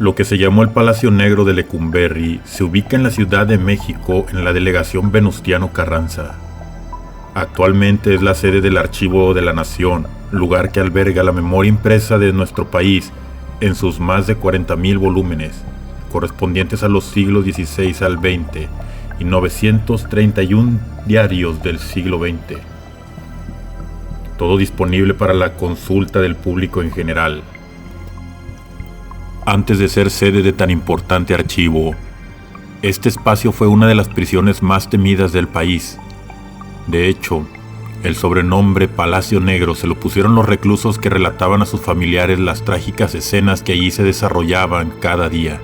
Lo que se llamó el Palacio Negro de Lecumberri se ubica en la Ciudad de México, en la delegación Venustiano Carranza. Actualmente es la sede del Archivo de la Nación, lugar que alberga la memoria impresa de nuestro país en sus más de 40,000 volúmenes, correspondientes a los siglos XVI al XX y 931 diarios del siglo XX. Todo disponible para la consulta del público en general. Antes de ser sede de tan importante archivo, este espacio fue una de las prisiones más temidas del país. De hecho, el sobrenombre Palacio Negro se lo pusieron los reclusos que relataban a sus familiares las trágicas escenas que allí se desarrollaban cada día.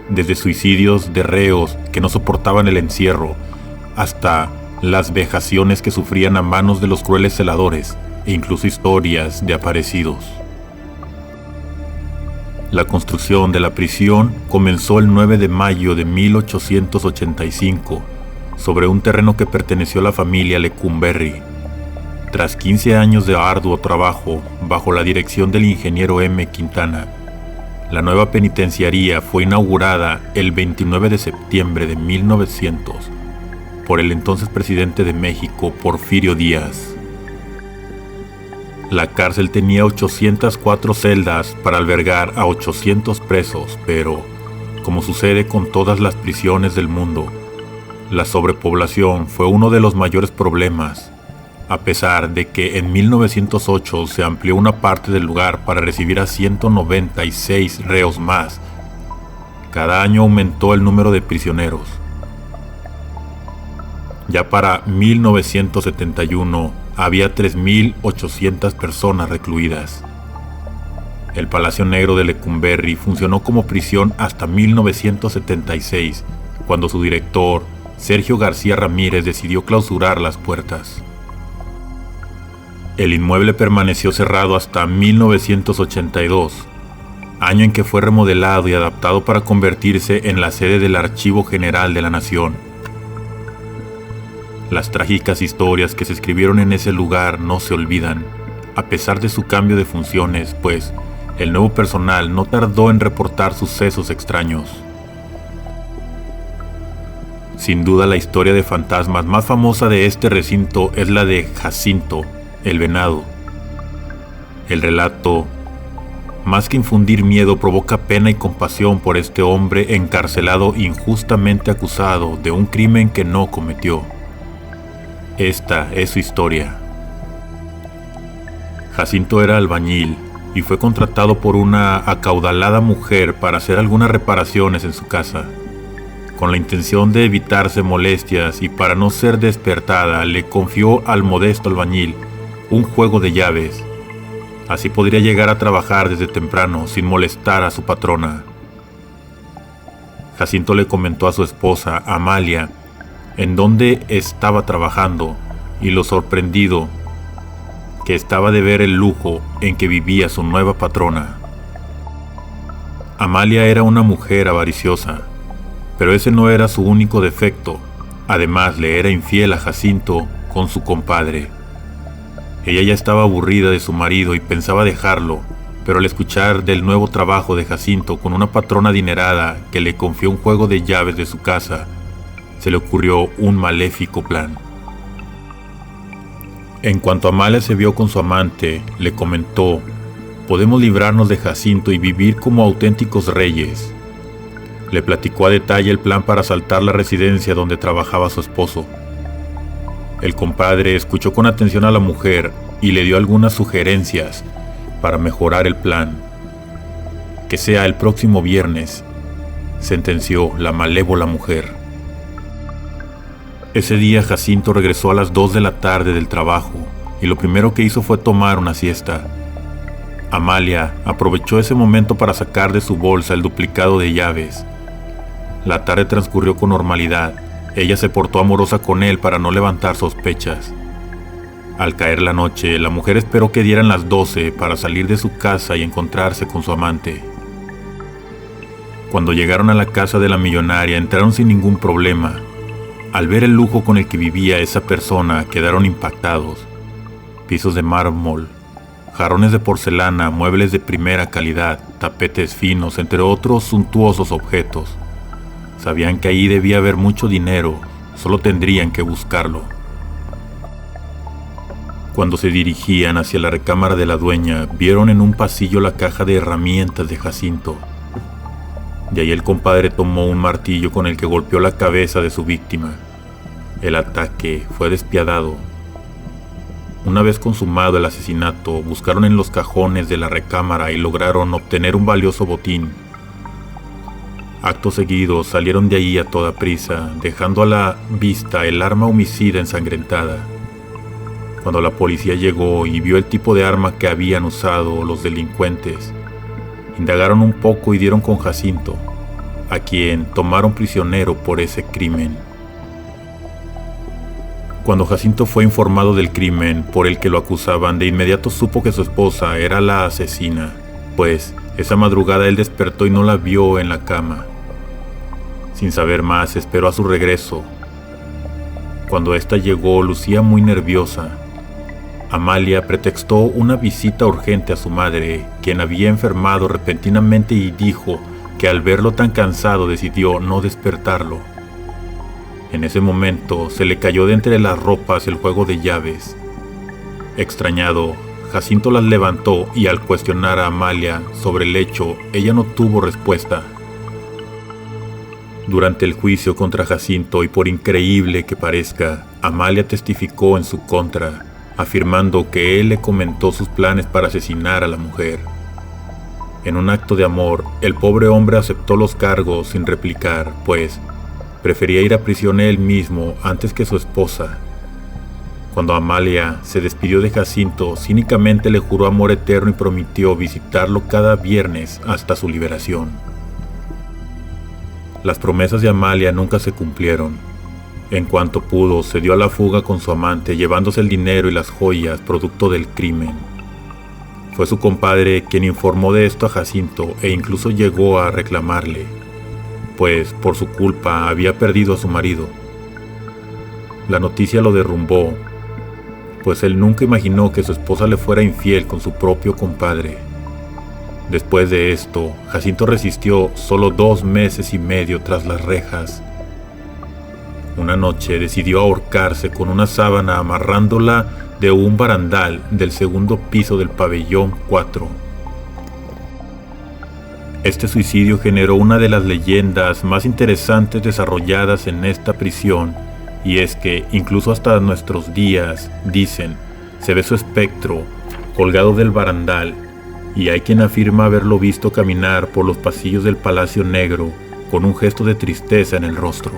Desde suicidios de reos que no soportaban el encierro, hasta las vejaciones que sufrían a manos de los crueles celadores, e incluso historias de aparecidos. La construcción de la prisión comenzó el 9 de mayo de 1885, sobre un terreno que perteneció a la familia Lecumberri. Tras 15 años de arduo trabajo, bajo la dirección del ingeniero M. Quintana, la nueva penitenciaría fue inaugurada el 29 de septiembre de 1900 por el entonces presidente de México, Porfirio Díaz. La cárcel tenía 804 celdas para albergar a 800 presos, pero, como sucede con todas las prisiones del mundo, la sobrepoblación fue uno de los mayores problemas, a pesar de que en 1908 se amplió una parte del lugar para recibir a 196 reos más. Cada año aumentó el número de prisioneros. Ya para 1971 había 3,800 personas recluidas. El Palacio Negro de Lecumberri funcionó como prisión hasta 1976, cuando su director, Sergio García Ramírez, decidió clausurar las puertas. El inmueble permaneció cerrado hasta 1982, año en que fue remodelado y adaptado para convertirse en la sede del Archivo General de la Nación. Las trágicas historias que se escribieron en ese lugar no se olvidan, a pesar de su cambio de funciones, pues el nuevo personal no tardó en reportar sucesos extraños. Sin duda, la historia de fantasmas más famosa de este recinto es la de Jacinto, el venado. El relato, más que infundir miedo, provoca pena y compasión por este hombre encarcelado injustamente acusado de un crimen que no cometió. Esta es su historia. Jacinto era albañil y fue contratado por una acaudalada mujer para hacer algunas reparaciones en su casa. Con la intención de evitarse molestias y para no ser despertada, le confió al modesto albañil un juego de llaves. Así podría llegar a trabajar desde temprano sin molestar a su patrona. Jacinto le comentó a su esposa, Amalia, en dónde estaba trabajando y lo sorprendido que estaba de ver el lujo en que vivía su nueva patrona. Amalia era una mujer avariciosa, pero ese no era su único defecto. Además, le era infiel a Jacinto con su compadre. Ella ya estaba aburrida de su marido y pensaba dejarlo, pero al escuchar del nuevo trabajo de Jacinto con una patrona adinerada que le confió un juego de llaves de su casa, se le ocurrió un maléfico plan. En cuanto Amalia se vio con su amante, le comentó: podemos librarnos de Jacinto y vivir como auténticos reyes. Le platicó a detalle el plan para asaltar la residencia donde trabajaba su esposo. El compadre escuchó con atención a la mujer y le dio algunas sugerencias para mejorar el plan. Que sea el próximo viernes, sentenció la malévola mujer. Ese día Jacinto regresó a las 2 de la tarde del trabajo y lo primero que hizo fue tomar una siesta. Amalia aprovechó ese momento para sacar de su bolsa el duplicado de llaves. La tarde transcurrió con normalidad. Ella se portó amorosa con él para no levantar sospechas. Al caer la noche, la mujer esperó que dieran las 12 para salir de su casa y encontrarse con su amante. Cuando llegaron a la casa de la millonaria, entraron sin ningún problema. Al ver el lujo con el que vivía esa persona, quedaron impactados. Pisos de mármol, jarrones de porcelana, muebles de primera calidad, tapetes finos, entre otros suntuosos objetos. Sabían que ahí debía haber mucho dinero, solo tendrían que buscarlo. Cuando se dirigían hacia la recámara de la dueña, vieron en un pasillo la caja de herramientas de Jacinto. De ahí el compadre tomó un martillo con el que golpeó la cabeza de su víctima. El ataque fue despiadado. Una vez consumado el asesinato, buscaron en los cajones de la recámara y lograron obtener un valioso botín. Acto seguido salieron de ahí a toda prisa, dejando a la vista el arma homicida ensangrentada. Cuando la policía llegó y vio el tipo de arma que habían usado los delincuentes, indagaron un poco y dieron con Jacinto, a quien tomaron prisionero por ese crimen. Cuando Jacinto fue informado del crimen por el que lo acusaban, de inmediato supo que su esposa era la asesina, pues esa madrugada él despertó y no la vio en la cama. Sin saber más, esperó a su regreso. Cuando ésta llegó, lucía muy nerviosa. Amalia pretextó una visita urgente a su madre, quien había enfermado repentinamente, y dijo que al verlo tan cansado decidió no despertarlo. En ese momento se le cayó de entre las ropas el juego de llaves. Extrañado, Jacinto las levantó y al cuestionar a Amalia sobre el hecho, ella no tuvo respuesta. Durante el juicio contra Jacinto, y por increíble que parezca, Amalia testificó en su contra, afirmando que él le comentó sus planes para asesinar a la mujer. En un acto de amor, el pobre hombre aceptó los cargos sin replicar, pues prefería ir a prisión él mismo antes que su esposa. Cuando Amalia se despidió de Jacinto, cínicamente le juró amor eterno y prometió visitarlo cada viernes hasta su liberación. Las promesas de Amalia nunca se cumplieron. En cuanto pudo, se dio a la fuga con su amante, llevándose el dinero y las joyas producto del crimen. Fue su compadre quien informó de esto a Jacinto e incluso llegó a reclamarle, pues por su culpa había perdido a su marido. La noticia lo derrumbó, pues él nunca imaginó que su esposa le fuera infiel con su propio compadre. Después de esto, Jacinto resistió solo 2 meses y medio tras las rejas. Una noche decidió ahorcarse con una sábana amarrándola de un barandal del segundo piso del pabellón 4. Este suicidio generó una de las leyendas más interesantes desarrolladas en esta prisión, y es que incluso hasta nuestros días, dicen, se ve su espectro colgado del barandal, y hay quien afirma haberlo visto caminar por los pasillos del Palacio Negro con un gesto de tristeza en el rostro.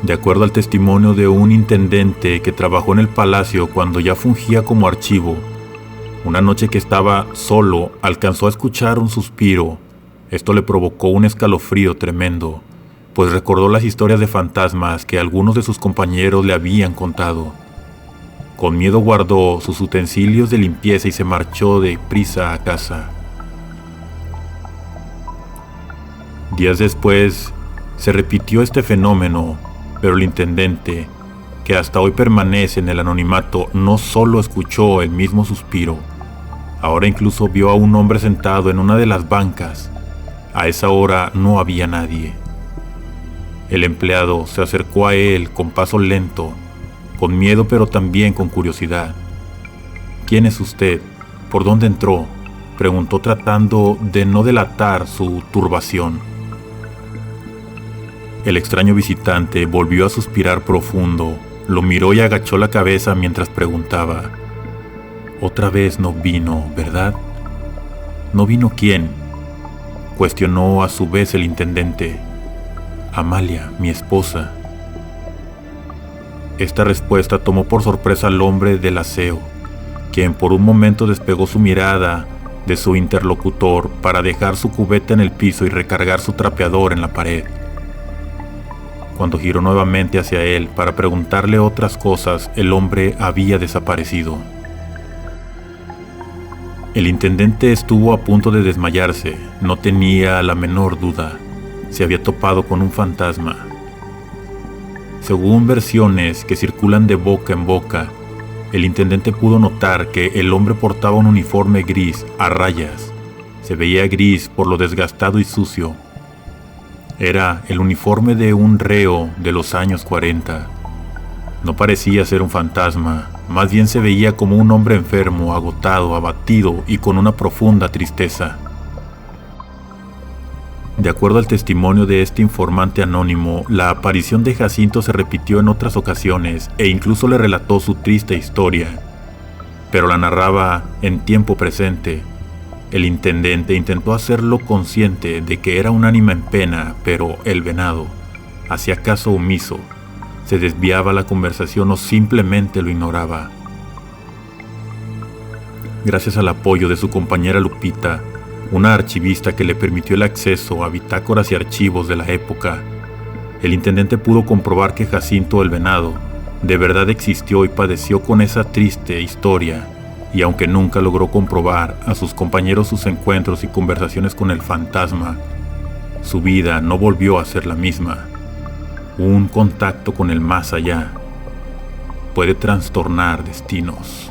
De acuerdo al testimonio de un intendente que trabajó en el palacio cuando ya fungía como archivo, una noche que estaba solo alcanzó a escuchar un suspiro. Esto le provocó un escalofrío tremendo, pues recordó las historias de fantasmas que algunos de sus compañeros le habían contado. Con miedo guardó sus utensilios de limpieza y se marchó de prisa a casa. Días después se repitió este fenómeno, pero el intendente, que hasta hoy permanece en el anonimato, no solo escuchó el mismo suspiro, ahora incluso vio a un hombre sentado en una de las bancas. A esa hora no había nadie. El empleado se acercó a él con paso lento, con miedo pero también con curiosidad. ¿Quién es usted? ¿Por dónde entró?, preguntó tratando de no delatar su turbación. El extraño visitante volvió a suspirar profundo, lo miró y agachó la cabeza mientras preguntaba: «Otra vez no vino, ¿verdad?» «¿No vino quién?», cuestionó a su vez el intendente. «Amalia, mi esposa». Esta respuesta tomó por sorpresa al hombre del aseo, quien por un momento despegó su mirada de su interlocutor para dejar su cubeta en el piso y recargar su trapeador en la pared. Cuando giró nuevamente hacia él para preguntarle otras cosas, el hombre había desaparecido. El intendente estuvo a punto de desmayarse. No tenía la menor duda. Se había topado con un fantasma. Según versiones que circulan de boca en boca, el intendente pudo notar que el hombre portaba un uniforme gris a rayas, Se veía gris por lo desgastado y sucio. Era el uniforme de un reo de los años 40. No parecía ser un fantasma, más bien se veía como un hombre enfermo, agotado, abatido y con una profunda tristeza. De acuerdo al testimonio de este informante anónimo, la aparición de Jacinto se repitió en otras ocasiones e incluso le relató su triste historia, pero la narraba en tiempo presente. El intendente intentó hacerlo consciente de que era un ánima en pena, pero el venado hacía caso omiso, se desviaba la conversación o simplemente lo ignoraba. Gracias al apoyo de su compañera Lupita, una archivista que le permitió el acceso a bitácoras y archivos de la época, el intendente pudo comprobar que Jacinto el Venado de verdad existió y padeció con esa triste historia, y aunque nunca logró comprobar a sus compañeros sus encuentros y conversaciones con el fantasma, su vida no volvió a ser la misma. Un contacto con el más allá puede trastornar destinos.